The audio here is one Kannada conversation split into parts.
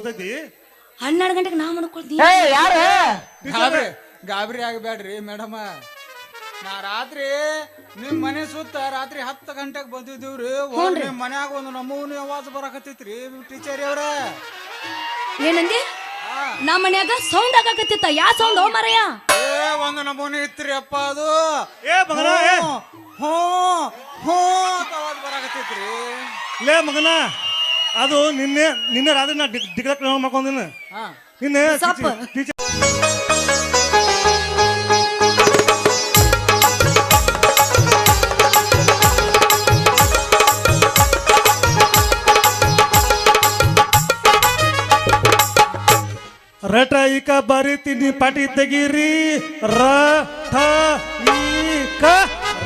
ಗೊತ್ತೈತಿ 12 ಗಂಟೆಗೆ ನಾ ಮಾಡ್ಕೊಳ್ತೀನಿ. ಯಾರು ಗಾಬರಿ ಆಗಬೇಡ್ರಿ ಮೇಡಮ. ನಾ ರಾತ್ರಿ ನಿಮ್ ಮನೆ ಸುತ್ತ ರಾತ್ರಿ 10 ಗಂಟೆಗೆ ಬಂದಿದ್ದೀವ್ರಿ. ನಿಮ್ ಮನ್ಯಾಗ ಒಂದು ನಮೂನಿ ಆವಾಜ್ ಬರಾಕತ್ತೈತ್ರಿ ಟೀಚರ್ ಅವ್ರ. ಏನಂದಿ? ನಮ್ಮ ಮನ್ಯಾಗ ಸೌಂಡ್ ಆಗಾಕತ್ತಿತ್ತ. ಯಾ ಸೌಂಡ್ ಮಾರಯ್ಯ? ಒಂದು ನಮೂನಿ ಇತ್ರಿ ಅಪ್ಪ ಅದು. ಮಗನ ಆವಾಜ್ ಬರಾಕತ್ತೈತ್ರಿ. ಲೇ ಮಗನ, ಅದು ನಿನ್ನೆ ರಾತ್ರಿ ನಾ ಡಿಗ್ಲಕ್ ಮಾಡ್ಕೊಂಡಿನ. ನಿನ್ನೆ ಟೀಚರ್ ರಟ ಈಕ ಬರಿತೀನಿ ಪಾಟಿ ತೆಗೀರಿ.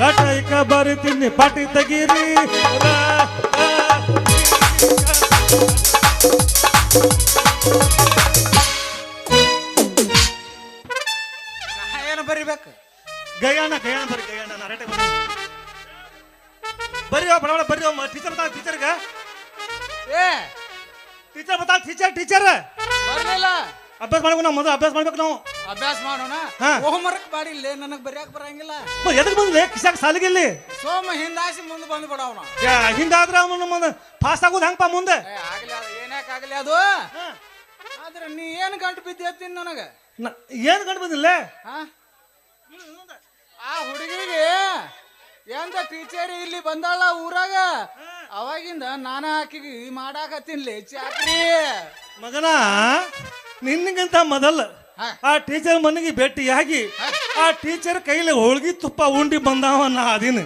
ರಟ ಈಕ ಬರಿತೀನಿ ಪಾಟಿ ತೆಗೀರಿ. ಏನು ಬರಿಬೇಕು? ಗಯಾನ ಬರಿ ಗಯಾನ. ರಟ ಬರೀ ಬಡ ಬರೀ ಟೀಚರ್ ಬತಾ ಟೀಚರ್ಗ ಟೀಚರ್ ಬತಾ ಟೀಚರ್ ಬರ್ಲಿಲ್ಲ. ಅಭ್ಯಾಸ ಮಾಡ್ಬೇಕು. ನಾವು ಮೊದಲು ಅಭ್ಯಾಸ ಮಾಡ್ಬೇಕು. ನಾವು ಅಭ್ಯಾಸ ಮಾಡೋಣ. ಹೋಮ್ವರ್ಕ್ ಮಾಡಿಲ್ಲ, ನನಗ್ ಬರಿಯಾಕ ಬರಂಗಿಲ್ಲ. ಎದಕ್ ಬಂದ್ಲೆ ಕಿಸಾಕ್ ಸಾಲಿಗಿಲ್ಲಿ ಸೋಮ ಹಿಂದಾಸಿ ಮುಂದೆ ಬಂದು ಬಿಡವನ. ಹಿಂದಾದ್ರ ಅವನು ಮುಂದೆ ಪಾಸ್ ಆಗೋದು ಹೆಂಗಪ್ಪ ಮುಂದೆ? ಆಗ್ಲಿ ಅದು ಏನಾಕಾಗಲಿ ಅದು. ಆದ್ರೆ ನೀ ಏನ್ ಗಂಟು ಬಿದ್ದಿ ನನಗ? ಏನ್ ಕಂಡು ಬಂದಿಲ್ಲ? ಆ ಹುಡುಗಿಗೆ ಎಂತ ಟೀಚರ್ ಇಲ್ಲಿ ಬಂದಾಳ ಊರಾಗ, ಅವಾಗಿಂದ ನಾನ ಆಕಿಗೆ ಮಾಡಾಕತ್ತೀನ್ಲಿ ಚಾಕ್ರಿ. ಮಗನ, ನಿನ್ಗಿಂತ ಮೊದಲ ಆ ಟೀಚರ್ ಮನೆಗೆ ಭೇಟಿಯಾಗಿ ಆ ಟೀಚರ್ ಕೈಲಿ ಹೋಳ್ಗಿ ತುಪ್ಪ ಉಂಡಿ ಬಂದವ ನಾ ಅದೀನ.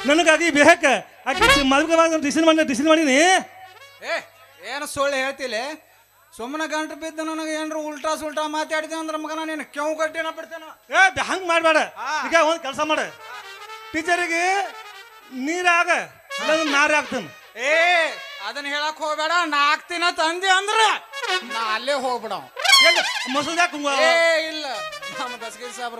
ನನಗಾಗಿ ಬೇಕ ಆಕಿ ಮಲ್ಗ ಡಿಸಿನ್ ಮಾಡೀನಿ. ಏನು ಸುಳ್ಳು ಹೇಳ್ತಿಲ್ಲ? ಸುಮ್ಮನೆ ಗಂಟು ಬಿದ್ದು ನನಗೆ ಏನ್ರ ಉಲ್ಟಾ ಸುಲ್ಟಾ ಮಾತಾಡಿದೆ ಅಂದ್ರೆ ಮಗನ ನೀನು ಕೆವು ಗಟ್ಟಿನ ಬಿಡ್ತೇನ. ಹಂಗ್ ಮಾಡ್ಬೇಡ. ಈಗ ಒಂದ್ ಕೆಲಸ ಮಾಡ, ಟೀಚರಿಗೆ ನೀರಾಗ ನಾರೇ ಆಗ್ತಾನ. ಅದನ್ನ ಹೇಳಕ್ ಹೋಗ್ಬೇಡ. ನಾ ಹಾಕ್ತೀನ ತಂದಿ ಅಂದ್ರ ನಾ ಅಲ್ಲೇ ಹೋಗ್ಬಿಡ. ಮಸೂದ್ಯಾ ಇಲ್ಲ ನಮ್ಮ ದಸ್ಗೀರ್ ಸಾಬ್ರ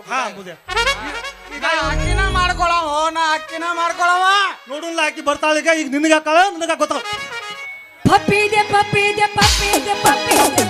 ಅಕ್ಕಿನ ಮಾಡ್ಕೊಳವ. ನಾ ಅಕ್ಕಿನ ಮಾಡ್ಕೊಳವ. ನೋಡಲ್ಲ ಆಕಿ ಬರ್ತಾಳೀಗ. ಈಗ ನಿನಗೆ ಹಾಕಾಳ, ನನಗ ಗೊತ್ತಾವ. ಪಪ್ಪಿದೆ ಪಪ್ಪಿದೆ ಪಪ್ಪಿದೆ ಪಪ್ಪಿದೆ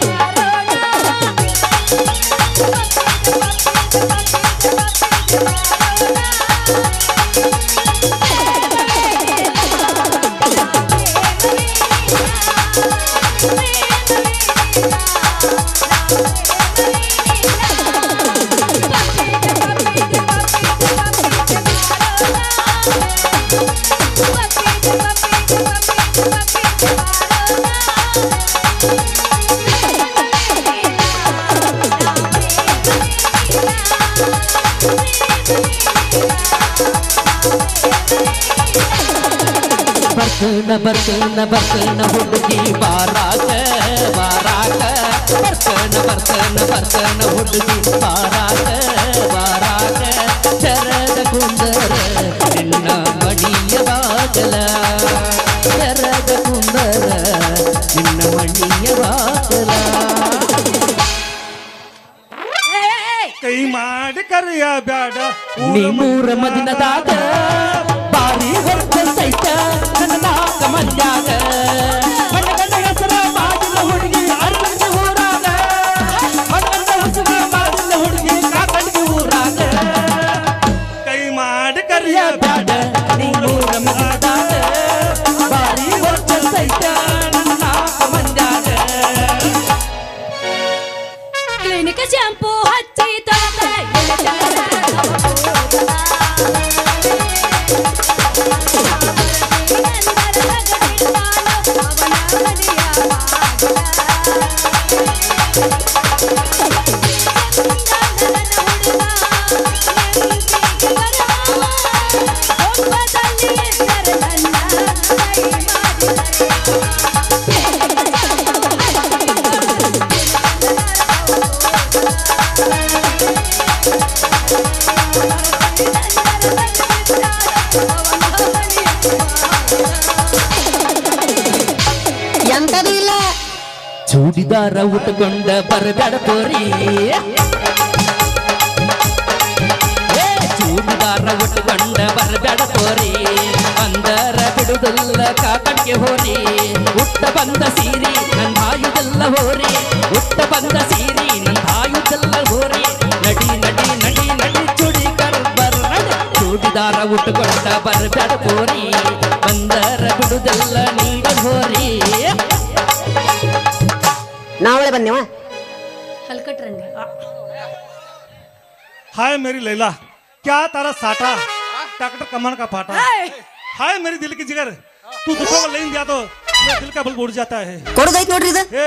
ಬರ್ತನ ಹುಡುಗಿ ಬಾರಾಕ ಬಾರಾಕ. ಬರ್ತನ ಹುಡುಗಿ ಬಾರಾಕ ಬಾರಾಕ. ಚರದ ಕುಂದರ ನಿನ್ನ ಮಣಿಯ ಬಾಗಲ. ಚರದ ಕುಂದರ ನಿನ್ನ ಮಣಿಯ ಬಾಗಲ. ಕೈ ಮಾಡಿ ಕರೆಯ ಬ್ಯಾಡ ನೀಮೂರ ಮದಿನದಾಗ ಬಾರಿ ಹೊರತ ಸೈತ ನನ್ನ ನಾಕ ಮಂದ್ಯಾಗ. ಮಣ್ಣಗಂಡ ಹೆಸರ ಬಾಗಿಲ ಹುಡುಗಿ ಅರ್ಕಂಡಿ ಊರಾಗ. ಮಣ್ಣಗಂಡ ಹೆಸರ ಬಾಗಿಲ ಹುಡುಗಿ ಕಾಕಂಡಿ ಊರಾಗ. ಕೈ ಮಾಡಿ ಕರೆಯ ಬ್ಯಾಡ ನೀಮೂರ ಮದಿನದಾಗ ಬಾರಿ ಹೊರತ ಸೈತ ನನ್ನ ನಾಕ ಮಂದ್ಯಾಗ. ಕ್ಲಿನಿಕ್ ಶಾಂಪೂ ಹಚ್ಚಿ ಚೂಡಿದಾರ ಉಟ್ಕೊಂಡ ಬರಬೇಡ ತೋರಿ. ಚೂಡಿದಾರ ಉಟ್ಕೊಂಡ ಬರಬೇಡ ತೋರಿ. ಅಂದರ ಬಿಡುದಿಲ್ಲ ಕಾಕಡ್ಗೆ ಹೋರಿ. ಹುಟ್ಟ ಬಂದ ಸೀರಿ ನನ್ನ ಆಯುಧಲ್ಲ ಹೋರಿ ಹುಟ್ಟ ಬಂದ ಸೀರಿ ನನ್ನ ಆಯುಧಲ್ಲ ಹೋರಿ ನಡಿ ನಡಿ ನಡಿ ನಡಿ ಚೂಡಿ ಕರ್ಬರ್ ನಡಿ ಚೂಡಿದಾರ ಉಟ್ಟುಕೊಂಡ ಬರಬೇಡ ಹೋರಿ ಬಂದರ ಬಿಡುದೆಲ್ಲ ನೀಡ ಹೋರಿ ನಾವಳೆ ಬಂದೇವ ಹಲ್ಕಟ್ರಂಗ हाय मेरी लैला क्या तारा साटा डॉक्टर कमन का फाटा हाय मेरी दिल की जिगर तू दूसरों को लेन दिया तो मेरा दिल का बल उड़ जाता है ಕೊಡೋದೈತ್ ನೋಡ್ರಿ ಇದು हे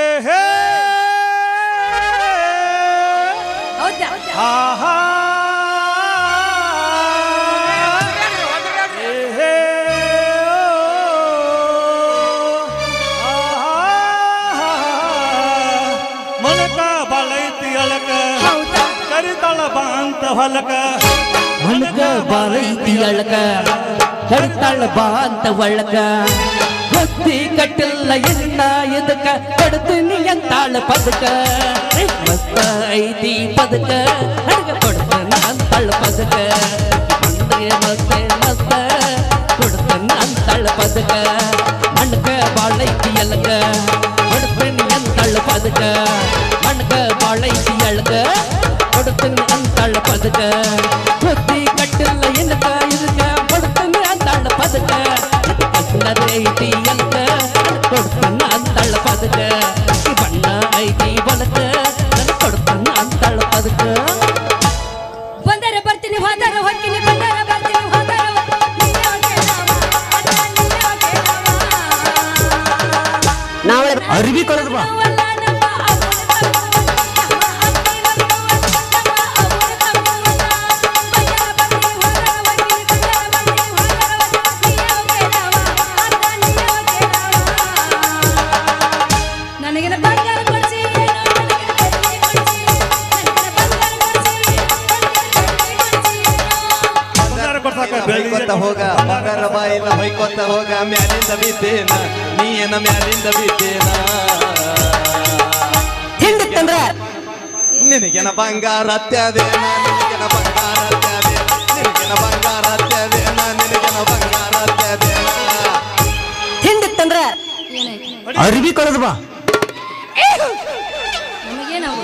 ಹೌದಾ हा हा हे मन का बलैती अलग ಹೌದಾ ಕರಿತಳ ಬಾಂತ ಹೊಲಕ ಮನಗ ಬಾರೈತಿ ಅಳಕ ಕಡ್ತಾಳ ಬಾ ಅಂತ ಒಳಕ ಗೊತ್ತಿ ಕಟ್ಟಿಲ್ಲ ಎನ್ನ ಎದಕ ಕೊಡ್ತೀನಿ ಅಂತಾಳ ಪದಕ ಮಸ್ತ ಐತಿ ಪದಕ ಹಡಗ ಕೊಡ್ತಾನ ಅಂತಾಳ ಪದಕ ಮಂದಗೆ ಮತ್ತೆ ಮಸ್ತ ಕೊಡ್ತಾನ ಅಂತಾಳ ಪದಕ ಮಣಕ ಬಾಳೈತಿ ಅಳಕ ಕೊಡ್ತೀನಿ ಅಂತಾಳ ಪದಕ ಮಣಕ ಬಾಳೈತಿ ಅಳಕ ಕೊಡ್ತೀನಿ ಅಂತಾಳ ಪದಕ ಗೊತ್ತಿ ಕಟ್ಟಿಲ್ಲ ಎನಕ ಇದಕ್ಕ ಕೊಡ್ತೀನಿ ಅಂತಾಳ ಪದಕ ಐತಿ ಅಲ್ಕ ಕೊಡ್ತಾನ ಅಂತಾಳ ಪದಕ ಬಣ್ಣ ಐತಿ ಬಲಕ ನನ್ ಕೊಡ್ತಾನ ಅಂತಾಳ ಪದಕ ಬಂದರೆ ಬರ್ತೀನಿ ಹೋದರೆ ಹೊಕ್ಕಿನಿ ಬಂದರೆ ಬರ್ತೀನಿ ಹೋದರೆ ನಾವಳೆ ಅರ್ಬಿ ಕೊಡೋದು ಬಾ ನನಗಿನ ಬಂಗಾರ ಕೊಡಿಸಿ ಬಂಗಾರ ಕೊಡ್ಸಾಕ ಬೆಳ್ಳಿ ಹೊಯ್ಕೊತ್ತ ಹೋಗ ಬಂಗಾರ ಬಾಯಿಲ ಹೊಯ್ಕೊತ್ತ ಹೋಗ ಮ್ಯಾಲಿಂದ ಬಿದ್ದೇನ ನೀನ ಮ್ಯಾಲಿಂದ ಬಿದ್ದೇನ ಹಿಂದಿತ್ತಂದ್ರ ನಿನಗೆನ ಬಂಗಾರ ಅತ್ಯಾದೇನ ನಿನಗೆನ ಬಂಗಾರ ಅತ್ಯಾದೇನ ನಿನಗೆನ ಬಂಗಾರ ಅತ್ಯಾದೇನ ನಿನಗೆನ ಬಂಗಾರ ಅತ್ಯಾದೇನ ಹಿಂದಿತ್ತಂದ್ರ ಏನಾಯ್ತು ಅರ್ಬಿ ಕೊಡೋದು ಬಾ ನಮಗೇನಾವ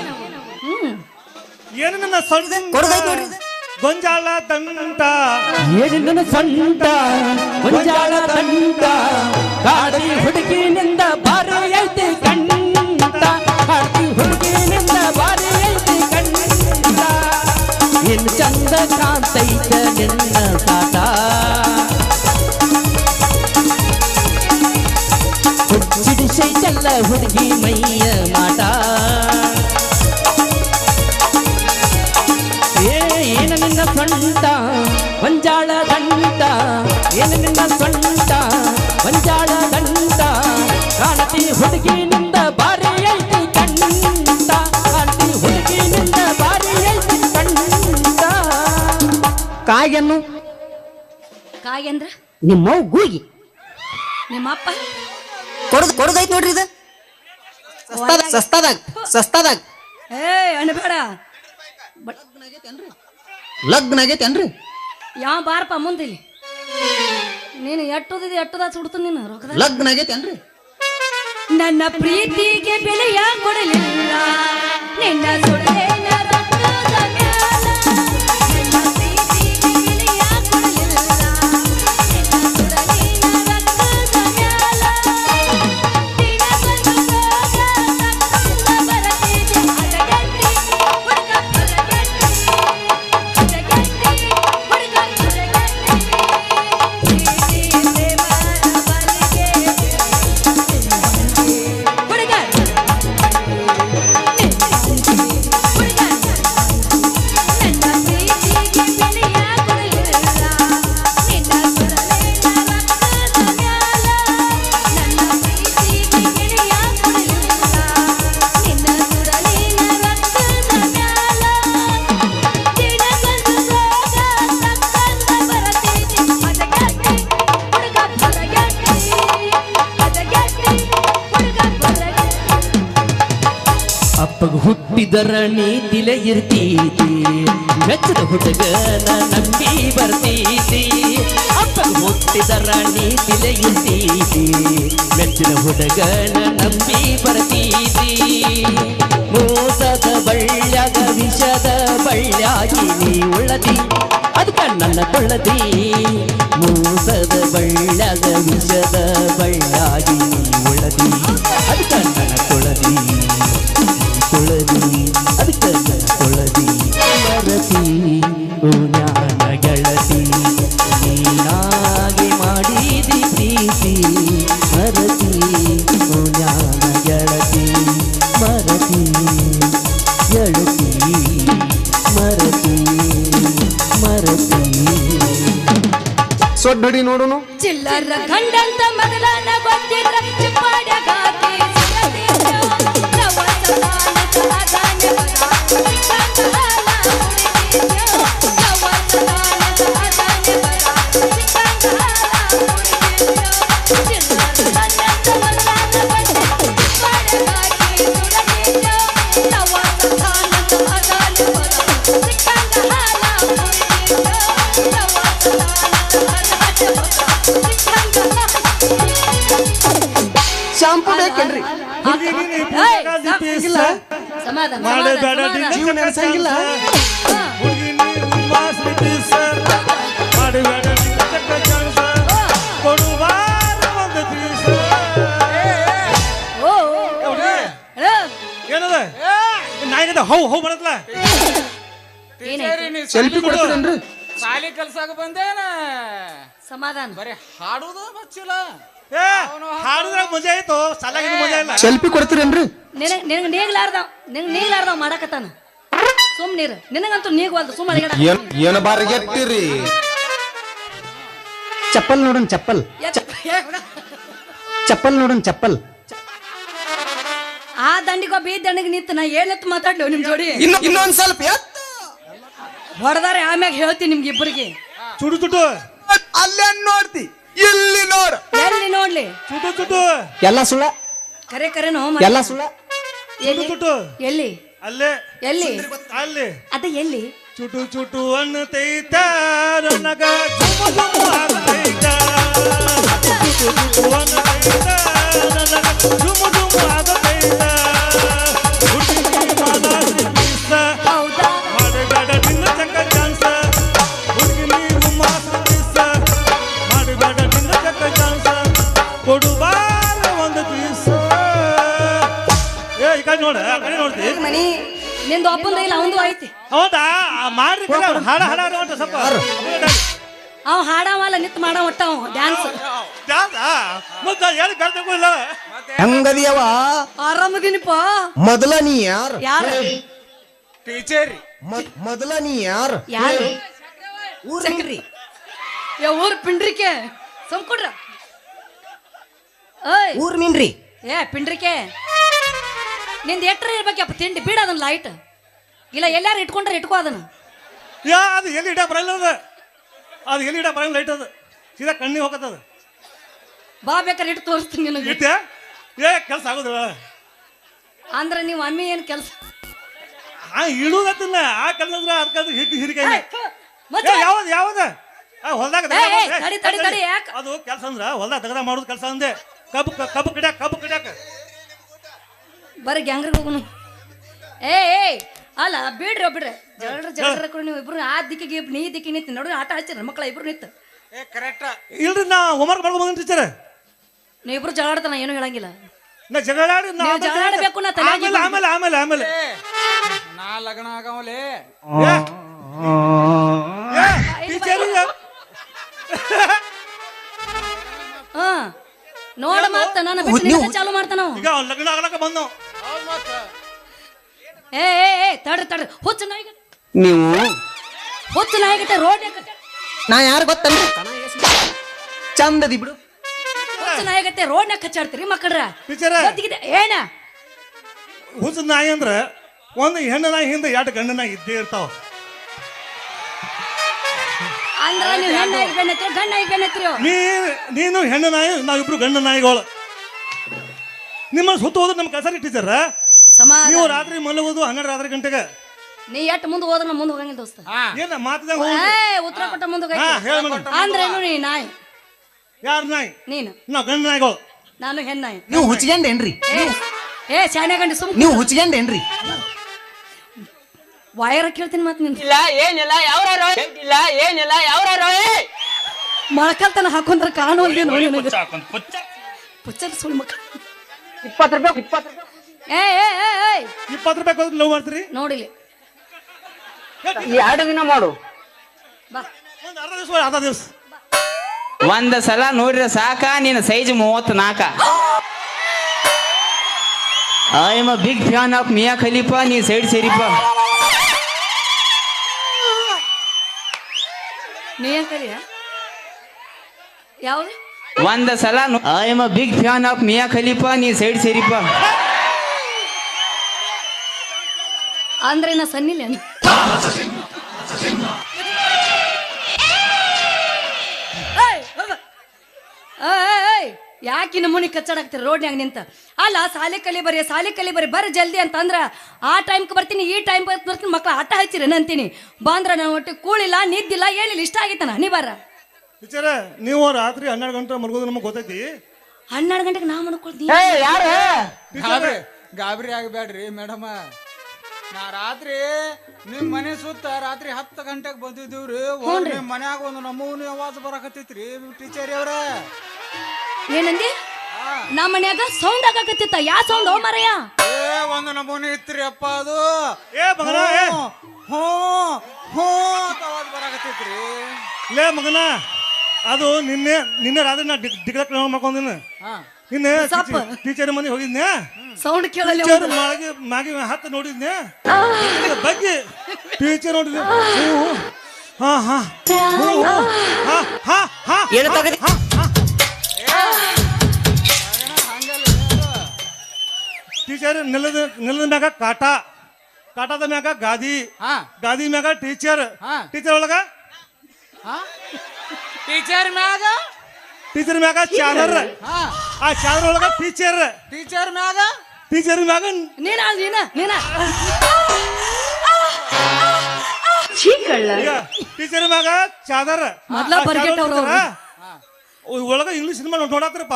ಏನು ನನ್ನ ಸೊಂಟ ಕೊಡೋದೈತ್ ನೋಡ್ರಿ ಇದು. ಗೊಂಜಾಳ ದಂಟ ಏನಿನ ಸಂಟ ಮುಂಜಾಳ ತಂಟ ಗಾಡಿ ಹುಡುಗಿನಿಂದ ಬಾರಿ ಐತಿ ಕಂಟ ಗಾಡಿ ಹುಡುಗಿನಿಂದ ಬಾರಿ ಐತಿ ಕಂಟ ಇನ್ ಚಂದ ಕಾಂತೈತ ನಿನ್ನ ಸಾಟ ಹುಚ್ಚಿಡಿಸೈತಲ್ಲ ಹುಡುಗಿ ಮೈಯ ಮಾಟ ಏನ ನಿನ್ನ ಸೊಂಟ ಮಂಜಾಳ ದಂಟ ಏನ ನಿನ್ನ ಸೊಂಟ ಮಂಜಾಳ ದಂಟ ಕಾಣತಿ ಹುಡುಗಿನಿಂದ ಬಾರಿ ಐತಿ ಕಂಟ ಕಾಣತಿ ಹುಡುಗಿನಿಂದ ಬಾರಿ ಐತಿ ಕಂಟ ಕಾಗೆನ್ನು ಕಾಗೆಂದ್ರ ನಿಮ್ಮ ಗೂಗಿ ನಿಮ್ಮಪ್ಪ ಕೊಡೋದೈತ್ ನೋಡ್ರಿ ಇದು ಸಸ್ತಾದಾಗ ಏ ಅಣಬೇಡ ಲಗ್ನ ಆಗೈತೇನ್ರಿ ಯಾವ ಬಾರಪ್ಪ ಮುಂದಿಲ್ಲಿ ನೀನು ಎಟ್ಟುದಿದೆ ಎಟ್ಟುದ ಸುಡ್ತು ನೀನು ರೊಕ್ಕದ ಲಗ್ನ ಆಗೈತೇನ್ರಿ ನನ್ನ ಪ್ರೀತಿಗೆ ಬೆಲೆಯ ಕೊಡಲಿಲ್ಲ ನಿನ್ನ ಸುಡಲೇನ ರಕ್ತದ ಮ್ಯಾಲ. ನನ್ನ ಪ್ರೀತಿಗೆ ಬೆಲೆಯ ಕೊಡಲಿಲ್ಲ ನಿನ್ನ ಸುಡಲೇನ ರಕ್ತದ ಮ್ಯಾಲ. ನಿನ್ನ ಬಂದು ಹೋಗ ಸಕ್ಕಂದ ಬರತಿದೆ ಅಡಗಟ್ಟಿ ಹುಡುಗ ಬರಗಟ್ಟಿ ಅಡಗಟ್ಟಿ ಹುಡುಗ ಬರಗಟ್ಟಿ ಪ್ರೀತಿ ಪ್ರೇಮದ ಬಲಿಗೆ ಹುಡುಗ ಅಪ್ಪಗ ಹುಟ್ಟಿದರ ನೀತಿಲೆ ಇರ್ತೀತಿ ಮೆಚ್ಚದ ಹುಡುಗನ ನಂಬಿ ಬರ್ತೀತಿ ಅಪ್ಪಗ ಹುಟ್ಟಿದರ ನೀತಿಲೆ ಇರ್ತೀತಿ ಮೆಚ್ಚಿದ ಹುಡುಗನ ನಂಬಿ ಬರ್ತೀತಿ ಮೋಸದ ಬಳ್ಳ್ಯಾಗ ವಿಷದ ಬಳ್ಳ್ಯಾಗಿ ನೀ ಉಳ್ಳದಿ ಅದು ಕಣ್ಣನ್ನ ಕೊಳ್ಳದಿ ಮೋಸದ ಬಳ್ಳ್ಯಾಗ ವಿಷದ ಬಳ್ಳ್ಯಾಗಿ ನೀ ಉಳ್ಳದಿ ಅದು ಕಣ್ಣನ ಕೊಳದಿ ಕೊಳದಿ ಅದು ಕಣ್ಣನ ಕೊಳದಿ ಮರತಿ ಓ ಜ್ಞಾನ ಗೆಳತಿ ನೀನಾಗಿ ಮಾಡಿದಿ ಪ್ರೀತಿ ಮರತಿ ಓ ಜ್ಞಾನ ಗೆಳತಿ ಮರತಿ ಗೆಳತಿ ಮರತಿ ಮರತಿ ಸೊಡ್ಡಡಿ ನೋಡುನು ಚಿಲ್ಲರ ಗಂಡಂತ ಮೊದಲನ ಗೊತ್ತಿರ ಚಿಪ್ಪಾಡ್ಯಾಗಾಕಿ ಸಿಗದಿಲ್ಲ. ಪ್ರವಾಸದಾನ ಸಹದಾನ ಬರ ಸಿಕ್ಕಂಗಾಲ ಹುಡುಗಿದ್ಯ. ಪ್ರವಾಸದಾನ ಸಹದಾನ ಬರ ಸಿಕ್ಕಂಗಾಲ ಹುಡುಗಿದ್ಯ. ಚಿಲ್ಲರ ಗಂಡಂತ ಮೊದಲನ ಗೊತ್ತಿರ ಚಿಪ್ಪಾಡ್ಯಾಗಾಕಿ ಸಿಗದಿಲ್ಲ. ಪ್ರವಾಸದಾನ ಸಹದಾನ ಬರ ಸಿಕ್ಕಂಗಾಲ ಹುಡುಗಿದ್ಯ. ಶಾಂಪು ಬೇಕೇನ್ರಿ ಸಮಾಧಾನ ಮಾಡಬೇಡ ಜೀವನ ನಡೆಸಂಗಿಲ್ಲ. ಹುಡುಗಿ ನೀ ಮಾಸ್ರಿ ಪೀಸ ಮಾಡಬೇಡ ಚಕ್ಕ ಚಾನ್ಸ ಕೊಡುವಾರ ಒಂದು ಪೀಸ ಏನದ ನಾಯಿಗದ ಹೌ ಹೌ ಮಾಡತ್ಲ ಟೀಚರ್ ನೀ ಸೆಲ್ಫಿ ಕೊಡ್ತೀರೇನ್ರಿ ಸಾಲಿ ಕಲ್ಸಾಕ ಬಂದೇನ ಸಮಾಧಾನ ಬರೀ ಹಾಡುದು ಮಚ್ಚಿಲ್ಲ ಏ ಹಾಡುದ್ರಾಗ ಮಜಾ ಆಯ್ತು ಸಾಲಾಗ ಮಜಾ ಇಲ್ಲ ಸೆಲ್ಫಿ ಕೊಡ್ತೀರೇನ್ರಿ ನಿನಗೆ ನೀಗ್ಲಾರ್ದವ್ ಮಾಡಕತ್ತಾನ ಸುಮ್ ನೀರು ನಿನಗಂತೂ ನೀಗವಲ್ದು ಸುಮ್ ಅಡಿಗೆ ಏನ ಬಾರಿಗೆಟ್ಟಿರಿ ಚಪ್ಪಲ್ ನೋಡೋಣ ಚಪ್ಪಲ್ ಚಪ್ಪಲ್ ನೋಡೋಣ ಚಪ್ಪಲ್ ಆ ದಂಡಿಗೊಬ್ಬ ಈ ದಂಡಿಗೆ ನಿಂತು ನಾ ಏನತ್ತು ಮಾತಾಡ್ಲಿ ನಿಮ್ ಜೋಡಿ ಇನ್ನೊಂದ್ ಸ್ವಲ್ಪ ಹೊಡೆದಾರೆ ಆಮ್ಯಾಗ ಹೇಳ್ತೀನಿ ನಿಮ್ಗೆ ಇಬ್ಬರಿಗೆ ಚುಡು ಚುಟು ಅಲ್ಲೇ ನೋಡ್ತಿ ಇಲ್ಲಿ ನೋಡ ಎಲ್ಲಿ ನೋಡ್ಲಿ ಚುಟು ಚುಟು ಎಲ್ಲ ಸುಳ್ಳ ಕರೆ ಕರೆನೋ ಎಲ್ಲ ಸುಳ್ಳ ಎಲ್ಲಿ ಚುಟು ಎಲ್ಲಿ ಅಲ್ಲೇ ಎಲ್ಲಿ ಅಲ್ಲಿ ಅದ ಎಲ್ಲಿ ಚುಟು ಚುಟು ಅನ್ನತೈತ ನನಗ ಜುಮು ಜುಮು ಆಗತೈತ ಚುಟು ಚುಟು ಅನ್ನತೈತ ನನಗ ಜುಮು ಜುಮು ಆಗತೈತ ಹುಡುಗಿ ಮಾಲಾಸಿ ಪೀಸ ಹೌದಾ ಮಾಡಬೇಡ ನಿನ್ನ ಚಕ್ಕ ಚಾನ್ಸ ಹುಡುಗಿ ನೀವು ಮಾಸ್ರಿ ಪೀಸ ಮಾಡಬೇಡ ನಿನ್ನ ಚಕ್ಕ ಚಾನ್ಸ ಕೊಡುವಾರ ಒಂದು ಪೀಸ ಏ ಈ ಕಡೆ ನೋಡ ಆ ಕಡೆ ನೋಡ್ತಿ ಮನಿ ನಿಂದು ಒಪ್ಪಂದ ಇಲ್ಲ ಅವಂದು ಐತಿ ಹೌದಾ ಮಾಡ್ರಿ ಹಾಡ ಹಾಡ ಅಂತ ಸ್ವಲ್ಪ ಅವ ಹಾಡವಲ್ಲ ನಿತ್ ಮಾಡ ಒಟ್ಟ ಅವ ಡ್ಯಾನ್ಸ್ ಮತ್ತೆ ಹೇಳಿ ಕರ್ತಲ್ಲ ಹಂಗದಿಯವ ಆರಾಮದಿನಿಪ್ಪ ಮೊದಲ ನೀ ಯಾರು ಯಾರು ಟೀಚರ್ ಮೊದಲ ನೀ ಯಾರು ಯಾರು ಊರ್ರಿ ಊರ್ ಪಿಂಡ್ರಿಕೆ ಸಂಕೊಡ್ರ ಓಯ್ ಊರ್ ಮೀನ್ರಿ ಏ ಪಿಂಡ್ರಿಕೆ ನಿಂದ ಎಟ್ರ ಇರ್ಬೇಕಪ್ಪ ತಿಂಡಿ ಬಿಡ ಅದನ್ನ ಲೈಟ್ ಇಲ್ಲ ಎಲ್ಲಾರು ಇಟ್ಕೊಂಡ್ರೆ ಇಟ್ಕೋ ಅದನ್ನ ಯಾ ಅದು ಎಲ್ಲಿ ಇಡ ಬರಲ್ಲ ಅದು ಎಲ್ಲಿ ಇಡ ಬರಂಗ ಲೈಟ್ ಅದು ಸೀದಾ ಕಣ್ಣಿಗೆ ಹೋಗತ್ತದ ಬಾ ಬೇಕಾರೆ ಇಟ್ಟು ತೋರಿಸ್ತೀನಿ ನಿನಗೆ ಇಟ್ಟೆ ಏ ಕೆಲಸ ಆಗೋದಿಲ್ಲ ಅಂದ್ರೆ ನೀವು ಅಮ್ಮಿ ಏನು ಕೆಲಸ ಇಡುದತ್ತಲ್ಲ ಆ ಕಲ್ಲಂದ್ರ ಅದಕ್ಕೆ ಹಿರಿಕಾಯಿ ಯಾವ್ದು ಯಾವ್ದು ಹೊಲ್ದಾಗ ತಡಿ ತಡಿ ತಡಿ ಯಾಕ ಅದು ಕೆಲಸ ಅಂದ್ರ ಹೊಲ್ದಾಗ ತಗದ ಮಾಡೋದು ಕೆಲಸ ಅಂದೆ ಕಬ್ಬು ಕಡಿಯಾಕ ಬರೀ ಗ್ಯಾಂಗ್ರಿಗೆ ಹೋಗುನು ಏ ಅಲ್ಲ ಬಿಡ್ರಿ ಜಗಳ ನೀವು ಇಬ್ರು ಆ ದಿಕ್ಕಿಗೆ ನೀ ದಿಕ್ಕಿಗೆ ನಿಂತು ನೋಡಿ ಆಟ ಹಚ್ಚಿರ ಮಕ್ಕಳ ಇಬ್ರು ನಿಂತು ಏ ಕರೆಕ್ಟ್ ಇಲ್ರಿ ನಾ ಹೋಮ್ವರ್ಕ್ ಮಾಡ್ಕೊಂಡ್ ಬಂದ ಟೀಚರ್ ನೀವು ಇಬ್ರು ಜಗಳಾಡ್ತಾನ ಏನು ಹೇಳಂಗಿಲ್ಲ ನಾ ಜಗಳಾಡಿ ನೀವು ಜಗಳಾಡಬೇಕು ನಾ ತಲೆಯಾಗಿ ಆಮೇಲೆ ನಾ ಲಗ್ನ ಆಗವಲೆ ಟೀಚರ್ ಹಾ ನೋಡ ಮತ್ತ ನನ್ನ ಬಿಟ್ಟು ಚಾಲು ಮಾಡ್ತಾನ ಈಗ ಅವ್ನ್ ಲಗ್ನ ಆಗ್ಲಕ್ಕ ಬಂದವ್ ಹೌದ್ ಮತ್ತ ಏ ತಡ್ರಿ ಹುಚ್ಚ ನಾಯಿಗಟ್ಟೆ ನೀವು ಹುಚ್ಚ ನಾಯಿಗಟ್ಟೆ ರೋಡ್ ನಾ ಯಾರು ಗೊತ್ತನ್ರಿ ಚಂದದಿ ಬಿಡು ಹುಚ್ಚ ನಾಯಿಗಟ್ಟೆ ರೋಡ್ನಾಗ ಕಚ್ಚಾಡ್ತೀರಿ ಮಕ್ಕಳ್ರ ಟೀಚರ್ ಏನ ಹುಚ್ಚ ನಾಯಿ ಅಂದ್ರ ಒಂದು ಹೆಣ್ಣು ನಾಯಿ ಹಿಂದೆ ಎರಡು ಗಂಡು ನಾಯಿ ಇದ್ದೇ ಇರ್ತಾವ ಅಂದ್ರ ನೀವು ಹೆಣ್ಣಾಗಿ ಬೆನ್ನತ್ರಿ ಗಂಡಾಗಿ ಬೆನ್ನತ್ರಿ ನೀನು ಹೆಣ್ಣು ನಾಯಿ ನಾವಿಬ್ರು ಗಂಡು ನಾಯಿಗಳು ನಿಮ್ಮ ಸುತ್ತ ಹೋದ್ರೆ ನಮ್ ಕಸರಿ ಟೀಚರ್ ಸಮಾಧಾನ. ನೀವು ರಾತ್ರಿ ಮಲಗೋದು 12 ಗಂಟೆಗೆ. ನೀ ಎಟ್ ಮುಂದೆ ಹೋದ್ರ ನಾ ಮುಂದೆ ಹೋಗಂಗಿಲ್ಲ ದೋಸ್ತ. ಏನ ಮಾತದಾಗ ಉತ್ತರ ಕೊಟ್ಟ ಮುಂದೆ ಹೇಳ ಮೇಡಮ್. ಅಂದ್ರೇನು ನೀ ನಾಯಿ? ಯಾರು ನಾಯಿ? ನೀನು. ನಾವು ಗಂಡ ನಾಯಿಗಳು. ನಾನು ಹೆಣ್ಣಾಯಿ. ನೀವು ಹುಚ್ಚಿಗೆಂಡೇನ್ರಿ? ಶಾನೆ ಗಂಡಿ ಸುಮ್ ನೀವು ಹುಚ್ಚಿಗೆಂಡೇನ್ರಿ? ವಾಯರ ಕೇಳ್ತೀನಿ ಮತ್ ನಿನ್ ಇಲ್ಲ ಏನಿಲ್ಲ ಯಾವ್ರಾರೋ ಇಲ್ಲ ಏನಿಲ್ಲ ಯಾವ್ರಾರೋ ಮೊಳಕಲ್ತನ ಹಾಕೊಂಡ್ರ ಕಾಣುವಲ್ದಿ ನೋಡಿ ಪುಚ್ಚರ್ ಸುಳ್ಳು ಮಕ್ಕ. 20 ರೂಪಾಯಿ 20 ರೂಪಾಯಿ ಏ 20 ರೂಪಾಯಿ ಕೊಟ್ಟು ಲವ್ ಮಾಡ್ತೀರಿ? ನೋಡಿಲಿ 2 ದಿನ ಮಾಡು. ಬಾ. ಒಂದು ಅರ್ಧ ದಿವಸ ಒಂದ್ ಸಲ ನೋಡ್ರಿ ಸಾಕ ನಿನ್ನ size 34. I am a big fan of Mia Khalifa. ನೀ ಸೈಡ್ ಸೇರಿಪ್ಪ. ನೀ ಏನ್ ಕಲಿಯ ಯಾವ್ದು? ಒಂದ್ ಸಲ I am a big fan of Mia Khalifa. ನೀ ಸೈಡ್ ಸೇರಿಪ್ಪ. ಅಂದ್ರೆ ನಾ ಸನ್ನಿಲ್ಲ ಯಾಕೆ ನಮ್ಮನಿ ಕಚ್ಚಾಡಾಕ್ತೀರಿ ರೋಡ್ನ್ಯಾಗ ನಿಂತ? ಅಲ್ಲ ಸಾಲಿ ಕಲಿ ಬರೀ ಬರ್ರಿ ಜಲ್ದಿ ಅಂತಂದ್ರ ಆ ಟೈಮ್ಗೆ ಬರ್ತೀನಿ ಈ ಟೈಮ್ ಬರ್ತೀನಿ ಮಕ್ಳು ಆಟ ಹಚ್ಚಿರೇನ ಅಂತೀನಿ. ಬಂದ್ರ ನಾನು ಒಟ್ಟು ಕೂಳಿಲ್ಲ ನಿದ್ದಿಲ್ಲ ಏನಿಲ್ಲ ಇಷ್ಟ ಆಗಿತ್ತನ ನೀ ಬಾರ. ಟೀಚರ ನೀವು ರಾತ್ರಿ 12 ಗಂಟೆ ಮಲಗೋದು ನಮಗೆ ಗೊತ್ತೈತಿ. 12 ಗಂಟೆಗೆ ನಾ ಮಾಡ್ಕೊಳ್ತೀನಿ. ಗಾಬರಿ ಆಗಬೇಡ್ರಿ ಮೇಡಮ. ನಾ ರಾತ್ರಿ ನಿಮ್ ಮನೆ ಸುತ್ತ ರಾತ್ರಿ 10 ಗಂಟೆಗೆ ಬಂದಿದ್ದೀವ್ರಿ. ನಿಮ್ ಮನ್ಯಾಗ ಒಂದು ನಮೂನಿ ಆವಾಜ್ ಬರಾಕತ್ತೈತ್ರಿ ಟೀಚರ್ ಅವ್ರ. ಏನಂದಿ? ನಮ್ಮ ಮನ್ಯಾಗ ಸೌಂಡ್ ಆಗಾಕತ್ತಿತ್ತ. ಯಾ ಸೌಂಡ್ ಓ ಮರಯ್ಯ? ಒಂದು ನಮೂನಿ ಇತ್ರಿ ಅಪ್ಪ ಅದು. ಮಗನ ಆವಾಜ್ ಬರಾಕತ್ತೈತ್ರಿ. ಲೇ ಮಗನ, ಅದು ನಿನ್ನೆ ರಾತ್ರಿ ನಾ ಡಿಗ್ಲಕ್ ಮಾಡ್ಕೊಂಡಿನ. ನಿನ್ನೆ ಟೀಚರ್ ಮನೆಗೆ ಹೋಗಿದ್ನೆ. ಸೌಂಡ್ ಕೇಳಲ್ಲ. ಟೀಚರ್ ಮ್ಯಾಗಿ ಹತ್ತು ನೋಡಿದ್ನೆ ಬಗ್ಗೆ ಟೀಚರ್ ನೋಡಿದ್ನೆ. ಟೀಚರ್ ನೆಲದ ಮ್ಯಾಗ ಕಾಟದ ಮ್ಯಾಗ ಗಾದಿ ಮ್ಯಾಗ ಟೀಚರ್ ಒಳಗ ಟೀಚರ್ ಮ್ಯಾಗ ಚಾದರ್. ಆ ಚಾದರ್ ಒಳಗ ಟೀಚರ್ ಮ್ಯಾಗ ನೀನ ಟೀಚರ್ ಮ್ಯಾಗ ಚಾದರ್. ಮೊದ್ಲ ಬರ್ಗೆಟ್ಟವ್ರು ಒಳಗ ಇಂಗ್ಲಿಷ್ ಸಿನಿಮಾ ನೋಡಾತ್ರಪ್ಪ.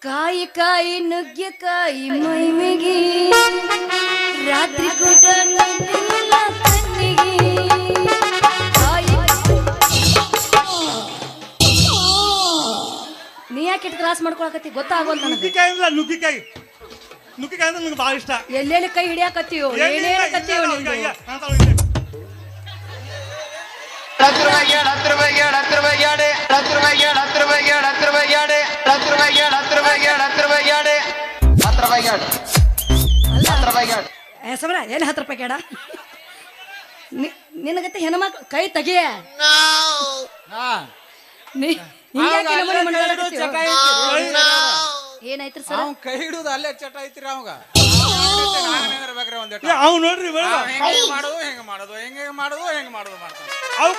ಕಾಯಿ ಕಾಯಿ ನುಗ್ಗೆಕಾಯಿ ಮೈಮೆಗೆ ರಾತ್ರಿ ಕೂಡ ನುಗ್ಗಿಲ್ಲ ಕಣ್ಣಿಗೆ. ನೀ ಯಾಕೆ ತ್ರಾಸ ಮಾಡ್ಕೊಳಕತ್ತಿ ಗೊತ್ತಾಗೋಲ್ಲ ನನಗೆ. ನುಗ್ಗಿಕಾಯಿ ಅಂದ್ರೆ ನನಗೆ ಭಾಳ ಇಷ್ಟ. ಎಲ್ಲೆಲ್ಲಿ ಕೈ ಹಿಡಿಯಾಕತ್ತೀವೋ ಏನೇನ ಕತ್ತೀವೋ ನಿಂದು. 10 ರೂಪಾಯಿ ಸಮರ ಏನು 10 ರೂಪಾಯಿ ಕೇಡ? ನಿನಗತ್ತೆ ಹೆಣ್ಮಕ್ಳು ಕೈ ತೆಗಿಯ. ಏನಾಯ್ತು ಸರ್? ಕೈ ಹಿಡುದು ಅಲ್ಲೇ ಚಟ ಐತ್ರಿ ಅವಾಗ. ಅವ್ ನೋಡ್ರಿ ಹೆಂಗ ಮಾಡೋದು ಮಾಡ್ತಾನೆ. ಅವ್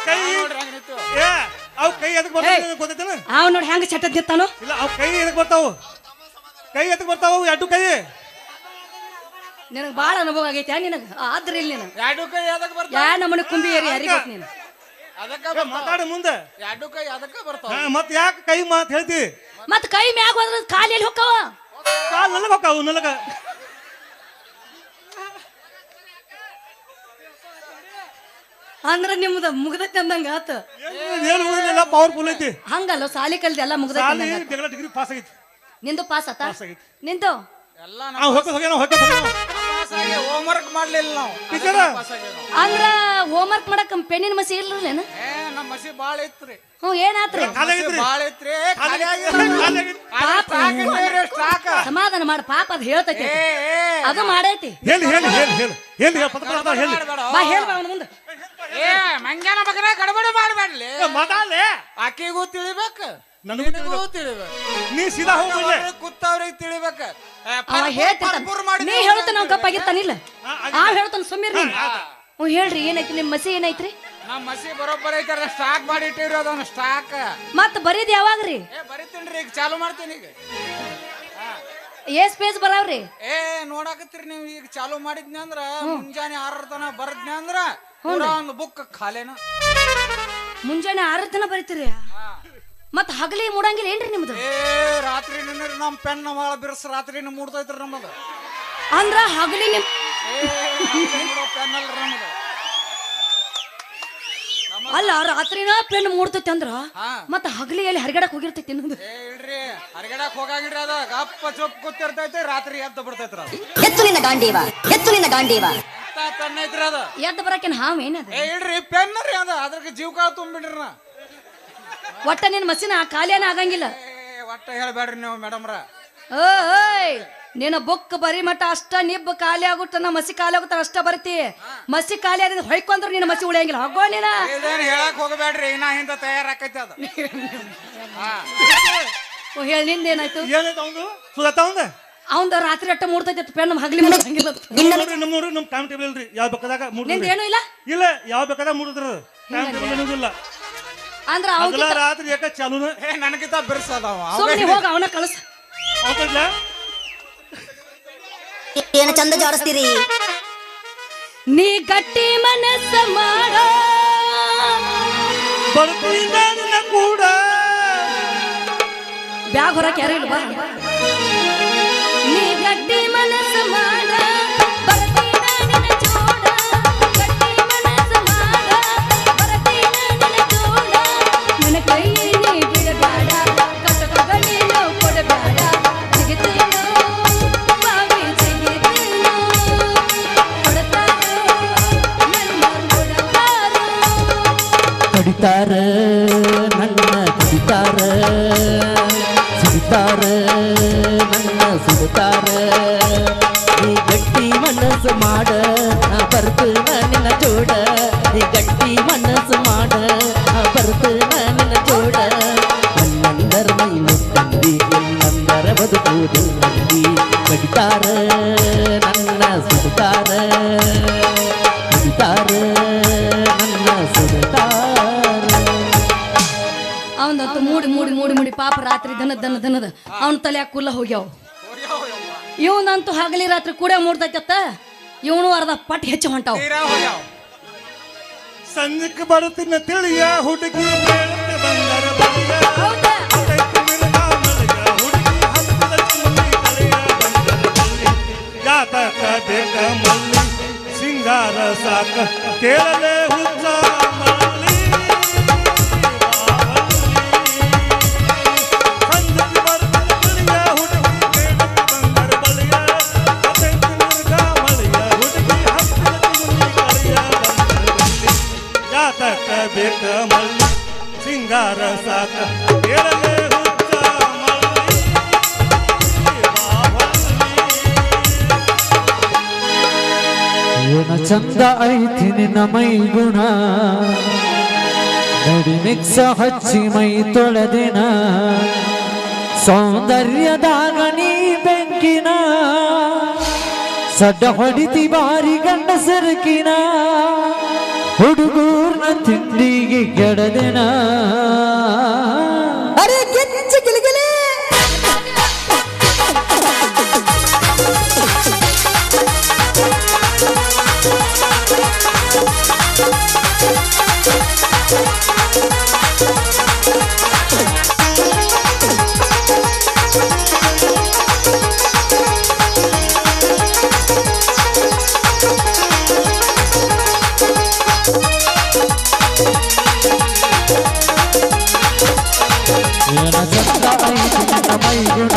ಕೈ ಎದಕ್ ಬರ್ತಾವ ಗೊತ್ತೈತೇನ? ಅವ್ ನೋಡಿ ಹೆಂಗ ಚಟ ದಿತ್ತಾನು. ಇಲ್ಲ ಅವ್ ಕೈ ಎದಕ್ ಬರ್ತಾವ ಎರಡು ಕೈ. ನಿನಗೆ ಭಾಳ ಅನುಭವ ಆಗೈತೆ ನಿನಗ. ಆದ್ರೆ ಇಲ್ಲಿ ನೀನು ಎರಡು ಕೈ ಅದಕ್ಕೆ ಬರ್ತಾವ. ಯಾ ನಮ್ಮನೆ ಕುಂಬಿ ಏರಿ ಯಾರಿಗೆ ನೀನು ಮಾತಾಡ ಮುಂದೆ. ಎರಡು ಕೈ ಅದಕ್ಕೆ ಬರ್ತಾವ. ಮತ್ ಯಾಕೆ ಕೈ ಮಾತ್ ಹೇಳ್ತಿ? ಮತ್ ಕೈ ಮ್ಯಾಗ ಹೋದ್ರ ಕಾಲ್ ಎಲ್ಲಿ ಹೋಕ್ಕವ? ಕಾಲ್ ನನಗ ಹೋಕ್ಕವು ನನಗ. ಅಂದ್ರ ನಿಮ್ದ ಮುಗ್ದೈತಿ ಅಂದಂಗ ಆತ. ಏನು ಪವರ್ಫುಲ್ ಐತಿ. ಹಂಗಲ್ಲ ಸಾಲಿ ಕಲ್ದಿ ಎಲ್ಲ ಮುಗ್ದೈತಿ. ಡಿಗ್ರಿ ಪಾಸ್ ಆಗೈತಿ. ನಿಂದು ಪಾಸ್ ಆತ? ನಿಂದು ಎಲ್ಲ ಹೋಮ್ವರ್ಕ್ ಮಾಡ್ಲಿಲ್ಲ ನಾವು. ಅಂದ್ರ ಹೋಮ್ವರ್ಕ್ ಮಾಡಕ್ ಪೆನ್ನಿನ ಮಸಿ ಇರ್ಲಿಲ್ಲೇನ? ನಮ್ಮ ಮಸಿ ಬಾಳ ಐತ್ರಿ. ಏನಾತ್ರಿ? ಬಾಳ ಐತ್ರಿ. ಸಮಾಧಾನ ಮಾಡ ಪಾಪ ಅದ್ ಹೇಳ್ತೈತಿ. ಅದು ಮಾಡೈತಿ. ಬಾ ಹೇಳ್ಬಾ ಅವನ ಮುಂದೆ. ಮಂಗ್ಯಾನ ಮಗನ ಗಡಬಡ ಮಾಡ್ಬೇಡ್ಲಿ. ಮಾತಾಡ್ಲಿ. ಆಕೆಗೂ ತಿಳಿಬೇಕ ನನಗೂ ತಿಳಿಬೇಕು. ನೀ ಸೀದಾ ಹೋಗ್ಬಿಡ್ಲೆ. ಕೂತವ್ರಿಗೆ ತಿಳಿಬೇಕ. ಅವ ಹೇಳ್ತಿರ್ತಾನ. ನೀ ಹೇಳ್ತಾನ ಅವ್ನ ಕಪ್ಪಾಗಿರ್ತಾನಿಲ್ಲ. ಆ ಹೇಳ್ತಾನ ಸುಮ್ಮಿರ್ ನೀನು. ಹ್ಞೂ ಹೇಳ್ರಿ ಏನೈತಿ ನಿಮ್ಮ ಮಸಿ ಏನೈತ್ರಿ? ನಮ್ಮ ಮಸಿ ಬರೋಬ್ಬರ ಐತಾರ ಸ್ಟಾಕ್ ಮಾಡಿ ಇಟ್ಟಿವ್ರಿ ಅದನ್ನ ಸ್ಟಾಕ್. ಮತ್ ಬರೀದ್ ಯಾವಾಗ್ರಿ? ಬರೀತೀನ್ರಿ ಈಗ ಚಾಲು ಮಾಡ್ತೀನಿ ಈಗ. ಏಸ್ ಪೇಜ್ ಬರಾವ್ರಿ? ನೋಡಾಕತ್ತೀರಿ ನೀವು ಈಗ ಚಾಲು ಮಾಡಿದ್ನಿ ಅಂದ್ರ ಮುಂಜಾನೆ 6 ತನ ಬರದ್ನಿ ಅಂದ್ರ ಒಂದು ಬುಕ್ ಖಾಲೇನ. ಮುಂಜಾನೆ 6 ತನ ಬರೀತೀರಿ? ಮತ್ ಹಗಲಿ ಮೂಡಂಗಿಲ್ಲ ಏನ್ರಿ ನಿಮ್ದು? ರಾತ್ರಿ ನಮ್ ಪೆನ್ ಭಾಳ ಬಿರ್ಸ್ ರಾತ್ರಿ ಮೂಡ್ತೈತ್ರಿ ನಮ್ಮದು. ಅಂದ್ರ ಹಗಲಿ ನಿಮ್ ಪೆನ್ ಅಲ್ರಿ ನಮ್ಮದು. ಅಲ್ಲ ರಾತ್ರಿನ ಪೆನ್ ಮೂಡ್ತೈತಿ ಅಂದ್ರ ಮತ್ತ ಹಗಲಿ ಎಲ್ಲಿ ಹರಿಗಡಕ್ ಹೋಗಿರ್ತೈತಿ ಅನ್ನೋದು. ಇಲ್ರಿ ಹರಿಗಡಕ್ ಹೋಗಂಗಿಲ್ರಿ ಅದ ಗಪ್ಪ ಚೊಪ್ ಕೂತಿರ್ತೈತಿ ರಾತ್ರಿ ಎದ್ದು ಬಿಡ್ತೈತ್ರ. ಎತ್ತುಲಿನ ಗಾಂಡೀವ ಎತ್ತುಲಿನ ಗಾಂಡೀವ ಪೆನ್ ಐತ್ರಿ ಅದ ಎದ್ದು ಬರಕೇನ್ ಹಾವ್ ಏನದ? ಇಲ್ರಿ ಪೆನ್ ರೀ ಅದ ಅದ್ರಾಗ ಜೀವ ಕಾಳು ತುಂಬಿಡ್ರಿ ನಾ. ಒಟ್ಟ ನಿನ್ ಮಸಿನ ಖಾಲಿಯನ ಆಗಂಗಿಲ್ಲ. ಒಟ್ಟ ಹೇಳ್ಬೇಡ್ರಿ ನೀವು ಮೇಡಮ್ರ. ಓಯ್ ನಿನ್ನ ಬುಕ್ ಬರಿ ಮಟ್ಟ ಅಷ್ಟ ನಿಬ್ಬ ಖಾಲಿ ಆಗುತ್ತ ಮಸಿ ಖಾಲಿ ಆಗುತ್ತ ಅಷ್ಟ ಬರ್ತಿ. ಮಸಿ ಖಾಲಿ ಆದ್ರೆ ಹೊಯ್ಕೊಂಡ್ರು ನಿನ್ನ ಮಸಿ ಉಳಿಯಂಗಿಲ್ಲ. ಹೋಗೋ ನೀನ ಹೇಳಕ್ ಹೋಗಬೇಡ್ರಿ ಇನ್ನ ಹಿಂದ ತಯಾರಾಕೈತಿ ಅದ. ಹೇಳಿ ನಿಂದೇನಾಯ್ತು? ಏನಾಯ್ತು ಅವಂದು ಸುಧಾತ ಅವಂದ ಅವಂದ ರಾತ್ರಿ ಅಟ್ಟ ಮೂಡ್ತೈತಿ ಪೆನ್ ಹಗಲಿ ಮೂಡಂಗಿಲ್ಲ. ನಮ್ಮ ಟೈಮ್ ಟೇಬಲ್ ಇಲ್ರಿ ಯಾವ ಬೇಕಾದಾಗ ನಿಂದ ಏನು ಇಲ್ಲ? ಇಲ್ಲ ಯಾವ ಬೇಕಾದಾಗ ಮೂಡಿದ್ರ ಟೈಮ್ ಟೇಬಲ್ ಏನೂದಿಲ್ಲ. ಅಂದ್ರ ಹಗಲ ರಾತ್ರಿ ಯಾಕ ಚಾಲೂನ ನನಗಿಂತ ಬಿರ್ಸದವ. ಸುಮ್ಮನೆ ಹೋಗ ಅವನ ಕಳಸ. ಏನು ಚಂದ ಜಾಡಿಸ್ತೀರಿ? ನೀ ಗಟ್ಟಿ ಮನಸ್ಸ ಮಾಡೋ ಬರ್ತೀನ ನಿನ್ನ ಕೂಡ ಬ್ಯಾಗ್ ಹೊರಕ್ಕೆ ಯಾರು ಇಲ್ವಾ? ನೀ ಗಟ್ಟಿ ಮನಸ್ಸ ಮಾಡ ಬರ್ತೀನ ನಿನ್ನ ಜೋಡ ಗಟ್ಟಿ ಮನಸ್ಸ ಮಾಡ ಬರ್ತೀನ ನಿನ್ನ ಜೋಡ ನನ್ನ ಕೈ ನೀ ಬಿಡಬೇಡ ಕಟಕ ನೀನು ಕೊಡಬೇಡ ಸಿಗುತ್ತೇನೋ ಬಾವಿ ಸಿಗುತ್ತೇನೋ ಕೊಡ್ತಾರೋ ನನ್ನ ಕೊಡತಾರೋ ಕಡಿತಾರ ನನ್ನ ಕಡಿತಾರ ಸಿಗ್ತಾರ ನನ್ನ ಸುಡ್ತಾರ ನೀ ಗಟ್ಟಿ ಮನಸ್ಸು ಮಾಡ ಬರ್ತನ ನಿನ್ನ ಜೋಡ ನೀ ಗಟ್ಟಿ ಮನಸ್ಸು ಮಾಡ ಬರ್ತನ ನಿನ್ನ ಜೋಡ ಎಲ್ಲಂದರ ಮೈ ಮುಟ್ಟಂದಿ ಎಲ್ಲಂದರ ಬದುಕುವುದು ನಂದಿ ಕಡಿತಾರ ನನ್ನ ಸುಡ್ತಾರ ಕಡಿತಾರ ನನ್ನ ಸುಡ್ತಾರ. ಅವನಂತೂ ಮೂಡಿ ಮೂಡಿ ಮೂಡಿ ಮೂಡಿ ಪಾಪ ರಾತ್ರಿ ದನದ ಅವನ ತಲೆ ಕುಲ್ಲ ಹೋಗ್ಯಾವ. ಇವನಂತೂ ಹಗಲಿ ರಾತ್ರಿ ಕೂಡ ಮೂಡ್ತೈತತ್ತ. ಇವನು ಅರ್ಧ ಪಟ್ ಹೆಚ್ಚು ಹೊಂಟಾವ. ಸಂಜೆಕ್ಕೆ ಬರುತ್ತಿನ ತಿಳಿಯ ಹುಡುಗಿ ಬಂಗಾರ ಬಳಿಯ ಹೌದಾ? ಹುಡುಗಿ ಯಾತಕ ಬೇಕ ಮಲ್ಲಿ ಸಿಂಗಾರ ಸಾಕ ಕೇಳಲೆ ಹುಚ್ಚ ಮಲ್ಲಿ ಸಂಜೆಗೆ ಬರುತ್ತಿನ ತಿಳಿಯ ಹುಡುಗಿ ಬಂಗಾರ ಬಳಿಯ ಮಳಿಯ ಹುಡುಗಿ ಯಾತಕ ಬೇಕ ಮಲ್ಲಿ ಸಿಂಗಾರ ಸಾಕ ಕೇಳಲೆ ಹುಚ್ಚ ಮಲ್ಲಿ ಏನ ಚಂದ ಐತಿ ನಿನ್ನ ಮೈ ಗುಣ ನಡಿ ಮಿಕ್ಸ ಹಚ್ಚಿ ಮೈ ತೊಳೆದಿನ ಸೌಂದರ್ಯದಾಗ ನೀ ಬೆಂಕಿನ ಸಡ್ಡ ಹೊಡಿತಿ ಬಾರಿ ಗಂಡ ಸರಕಿನ ಹುಡುಗೂರ್ನ ತಿಂಡಿಗೆ ಕೆಡದಿನ ಅರೆ ಗಿಚ್ಚ ಗಿಲಿಗಿಲಿ ಏನ ಚಂದ ಐತಿ ನಿನ್ನ ಮೈ ಗುಣ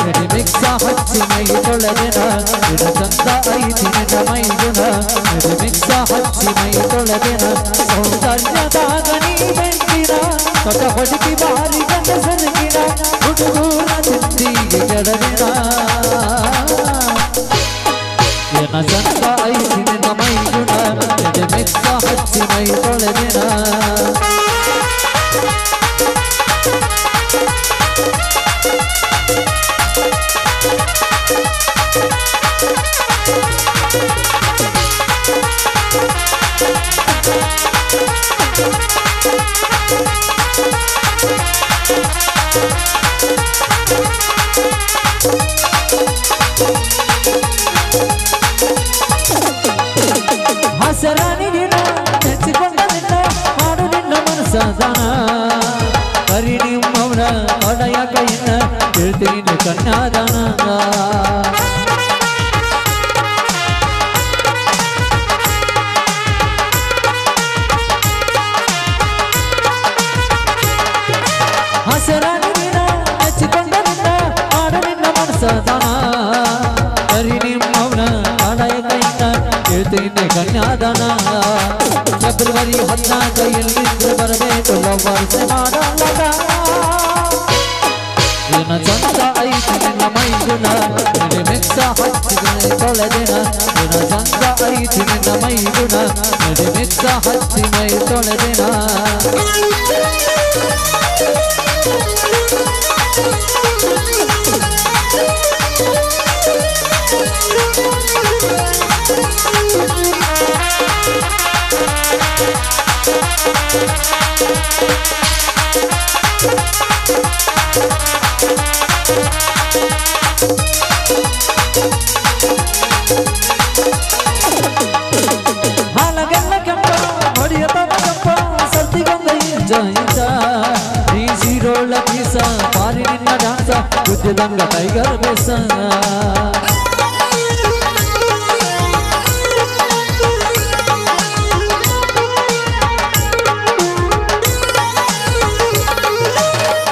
ನಡಿ ಮಿಕ್ಸ ಹಚ್ಚಿ ಮೈ ತೊಳೆದಿನ ಏನ ಚಂದ ಐತಿ ನಿನ್ನ ಮೈ ಗುಣ ನಡಿ ಮಿಕ್ಸ ಹಚ್ಚಿ ಮೈ ತೊಳೆದಿನ ಸೌಂದರ್ಯದಾಗ ನೀ ಬೆಂಕಿನ ಸೊಟ ಹೊಡಿತಿ ಬಾರಿ ಗಂಡ ಸರಕಿನ ಹುಡುಗೂರ ತಿಂಡಿಗೆ ಕೆಡದಿನ ಏನ ಚಂದ ಐತಿ ನಿನ್ನ ಮೈ ಗುಣ ನಡಿ ಮಿಕ್ಸ ಹಚ್ಚಿ ಮೈ ತೊಳೆದಿನ ಹಸರಾನಿ ನಿನ್ನ ನೆಚ್ಚಿಕೊಂಡ ನಿನ್ನ ಮಾಡು ನಿನ್ನ ಮನಸ್ಸದಾನ ಕರಿ ನಿಮ್ಮವನ ಒಡೆಯ ಕೈನ ಹೇಳ್ತೀನಿ ಕನ್ಯಾದಾನ ಹಸರಾನಿ ನಿನ್ನ ನೆಚ್ಚಿಕೊಂಡ ನಿನ್ನ ಮಾಡು ನಿನ್ನ ಮನಸ್ಸದಾನ ಕರಿ ನಿಮ್ಮವನ ಒಡೆಯ ಕೈನ ಹೇಳ್ತೀನಿ ಕನ್ಯಾದಾನ ಫೆಬ್ರವರಿ 14 ಬರಬೇಕು ಲವರ್ಸ್ ಮಾಡಲದ ನಿನ್ನ ಚಂದ ಐತಿ ನಿನ್ನ ಮೈಗುಣ ನಿನ್ನ ಮಿಕ್ಸ ಹಚ್ಚಿದ ತೊಳೆದಿನ ನಿನ್ನ ಚಂದ ಐತಿ ನಿನ್ನ ಮೈಗುಣ ನಿನ್ನ ಮಿಕ್ಸ ಹಚ್ಚಿ ಮೈ ತೊಳೆದಿನ ಹಾಲಗೆಲ್ಲ ಕೆಂಪ ಹೊಡಿಯ ಕೆಂಪ ಸರ್ತಿಗೊಂದ ಜಯಿತ ನೀ ಸೀರೋಳ ಪೀಸ ಪಾರಿ ನಿನ್ನ ಡಾನ್ಸ ಗುದ್ದಿದಂಗ ಟೈಗರ್ ಬೇಸ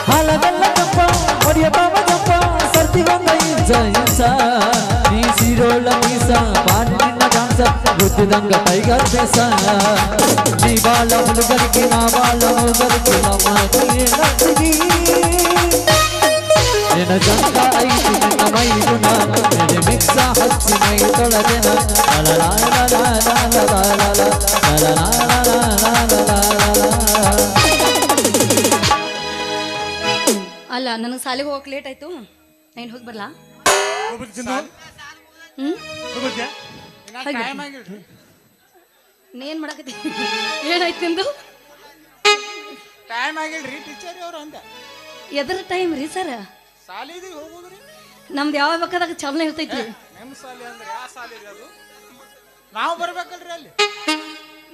ಹಾಲಗೆಲ್ಲ ಕೆಂಪ ಹೊಡಿಯ ಕೆಂಪ ಸರ್ತಿಗೊಂದ ಜಯಿತ ನೀ ಸೀರೋಳ ಪೀಸ ಪಾರಿ ನಿನ್ನ ಡಾನ್ಸ ಗುದ್ದಿದಂಗ ಟೈಗರ್ ಬೇಸ ನೀ ಬಾಳ ಹುಡುಗರಿಗೆ ನಾ ಬಾಳ ಹುಡುಗರಿಗೆ ನಿನ್ನ ಚಂದ ಐತಿ ನಿನ್ನ ಮೈಗುಣ ನಿನ್ನ ಮಿಕ್ಸ ಹಚ್ಚಿ ಮೈ ತೊಳೆದಿನ ಅಲ್ಲ ನನಗೆ ಸಾಲಿಗೆ ಹೋಗಕ್ಕೆ ಲೇಟ್ ಆಯ್ತು ನಾನು ಹೋಗಿ ಬರ್ಲಾ ಟೈಮ್ ಆಗಿಲ್ರಿ ನೀನ್ ಮಾಡಕತ್ತಿ ಏನಾಯ್ತು ನಿಂದು ಟೈಮ್ ಆಗಿಲ್ರಿ ಟೀಚರ್ ಅವ್ರು ಅಂದ ಎದ್ರ ಟೈಮ್ ರೀ ಸರ್ ಸಾಲಿದಿ ಹೋಗುದ್ರಿ ನಮ್ದು ಯಾವ ಬೇಕಾದಾಗ ಚಾಲನೆ ಇರ್ತೈತಿ ನಿಮ್ಮ ಸಾಲಿ ಅಂದ್ರೆ ಯಾವ ಸಾಲಿ ರೀ ಅದು ನಾವು ಬರ್ಬೇಕಲ್ರಿ ಅಲ್ಲಿ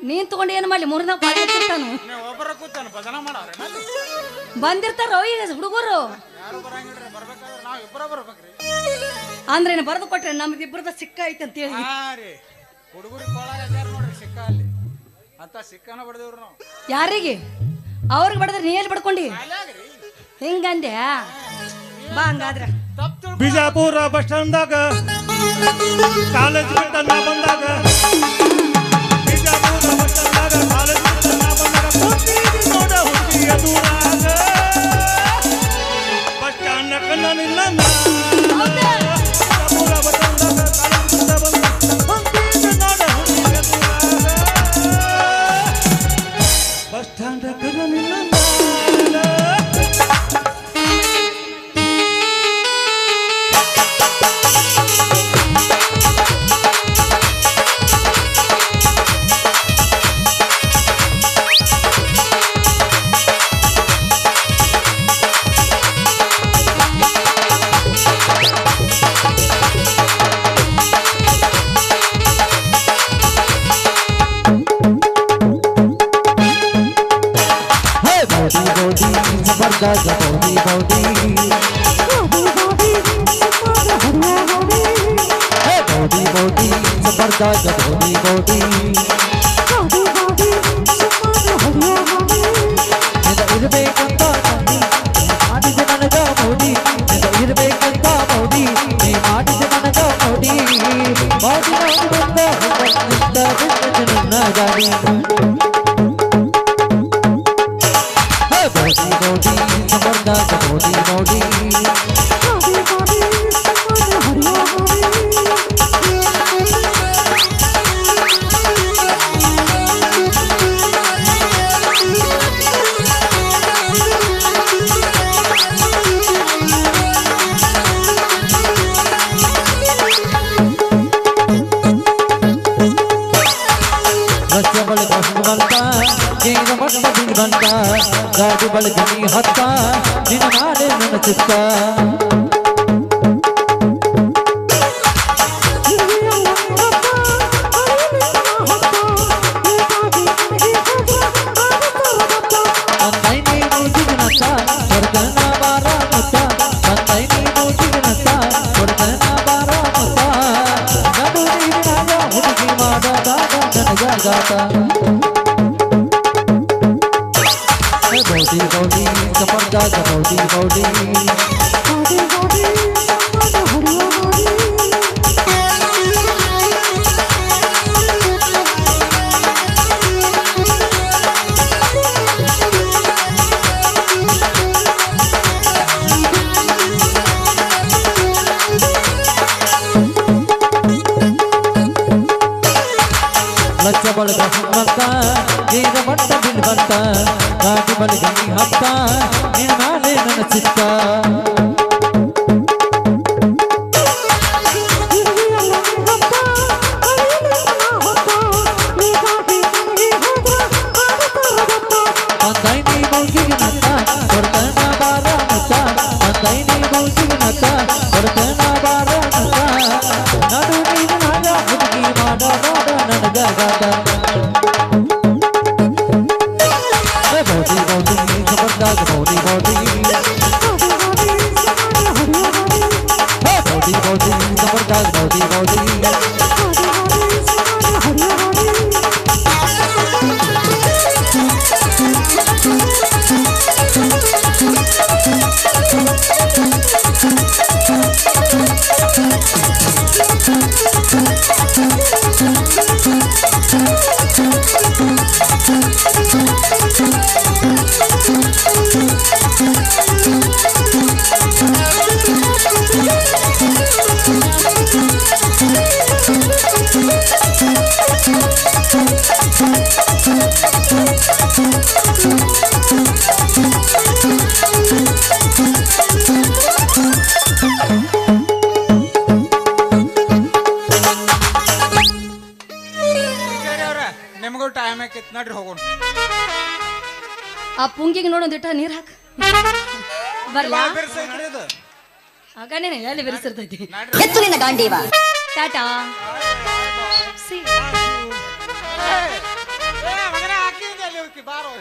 ನೀನ್ ತಗೊಂಡು ಏನ್ ಮಾಡ್ಲಿ ಮೂರನೇ ಪಾಳಿ ಹಚ್ಚಿರ್ತಾನು ನೀವು ಒಬ್ಬರ ಕೂತಾನ ಭಜನ ಮಾಡವ್ರೆ ಬಂದಿರ್ತಾರೋ ಈಗ ಹುಡುಗರು ಯಾರು ಬರಂಗಿಲ್ರಿ ಬರ್ಬೇಕಾದ್ರೆ ನಾವು ಇಬ್ಬರ ಬರ್ಬೇಕ್ರಿ ಅಂದ್ರೆ ಬರೆದು ಕೊಟ್ರೆ ನಮ್ದು ಇಬ್ಬರದ ಸಿಕ್ಕ ಐತೆ ಅಂತ ಹೇಳಿ ಹಾ ರೀ ಹುಡುಗರಿಗೆ ಕೊಳಾಗ ಅದಾರ ನೋಡ್ರಿ ಸಿಕ್ಕ ಅಲ್ಲಿ ಅಂತ ಸಿಕ್ಕನ ಬಡ್ದೇವ್ರಿ ನಾವು ಯಾರಿಗೆ ಅವ್ರಿಗೆ ಬಡದ್ರೆ ನೀ ಎಲ್ಲಿ ಬಡ್ಕೊಂಡಿ ಸಾಲ್ಯಾಗ್ರಿ ಹಿಂಗಂದೆ ಬಾ ಹಂಗಾದ್ರೆ ಬಿಜಾಪುರ ಬಸ್ ಸ್ಟ್ಯಾಂಡ್ದಾಗ ಕಾಲೇಜ್ ಬಿಟ್ಟ ನಾ ಬಂದಾಗ ಬಿಜಾಪುರ ಬಸ್ ಸ್ಟ್ಯಾಂಡ್ದಾಗ ಕಾಲೇಜ್ ಬಿಟ್ಟ ನಾ ಬಂದಾಗ ಕೂತಿದ್ದಿ ನೋಡ ಹುಡುಗಿ ಎದುರಾಗ ಬಸ್ ಸ್ಟ್ಯಾಂಡ್ ನಕ್ಕ ನಿಲ್ಲ ಬಿಜಾಪುರ ಬಸ್ ಸ್ಟ್ಯಾಂಡ್ದಾಗ ಕಾಲೇಜ್ ಬಿಟ್ಟ ಬಂದ ಕೂತಿದ್ದಿ ನೋಡ ಹುಡುಗಿ ಎದುರಾಗ ಬಸ್ ಸ್ಟ್ಯಾಂಡ್ ನಕ್ಕ ನಿಲ್ಲ ಇರಬೇಕಂತ ಮಾಡಿದ ನನಗ ಮೋಡಿ ಇರಬೇಕಂತ ಮೋಡಿ ನೀ ಮಾಡಿದ ನನಗ ಮೋಡಿ ನನ್ನ ಗಾಡಿ ಮೋಡಿ ಸಮರ್ದಾಗ ಮೋಡಿ ಮೋಡಿ ಬಂದ ಗಾಡಿ ಬಳಗ ನೀ ಹತ್ತ ನಿನ್ನ ನಾಳೆ ನನ್ನ ಚಿತ್ತ Body, Zabarda, body. ಲಕ್ಷ ಬಳಗ ಬಂತ ಗೀರ ಬಟ್ಟ ಬಿಲ್ ಬಂತ ಗಾಡಿ ಬಳಗ ನೀ ಹತ್ತ ನಿನ್ನ ನಾಳೆ ನನ್ನ ಚಿತ್ತ ಅಂದೈ ನೀ ಮೌಜಿಗೆ ನತ್ತ ಕೊಡ್ತನ ಬಾರ ಮುತ್ತ ಅಂದೈ ನೀ ಮೌಜಿಗೆ ನತ್ತ ಕೊಡ್ತನ ಬಾರ ಮುತ್ತ ನಡು ನೀನು ನಾಗ ಹುಡುಗಿ ಮಾಡ ನನಗ ಗಾದ ಬೌಡಿ ಜಬರ್ದಾಗ್ ಬೌಡಿ ಜಬರ್ದಾಗ್ ಬೌಡಿ ನಿಮಗೂ ಟೈಮ್ ಆಕೈತಿ ನಡ್ರಿ ಹೋಗೋಣ ಆ ಪುಂಗಿಗೆ ನೋಡೊಂದಿಟ್ಟ ನೀರ್ ಹಾಕ ಬರ್ಲಾ ಬಿರ್ಸೈತ್ರಿ ಇದು ಆಗಾನೇನೆ ಎಲ್ಲಿ ಬೆರೆಸಿರ್ತೈತಿ ಎತ್ತು ನಿನ್ನ ಗಾಂಡೀವ ಟಾಟಾ ಮಗನ ಹಾಕಿದ್ದೆ ಅಲ್ಲಿ ಬಾರೋ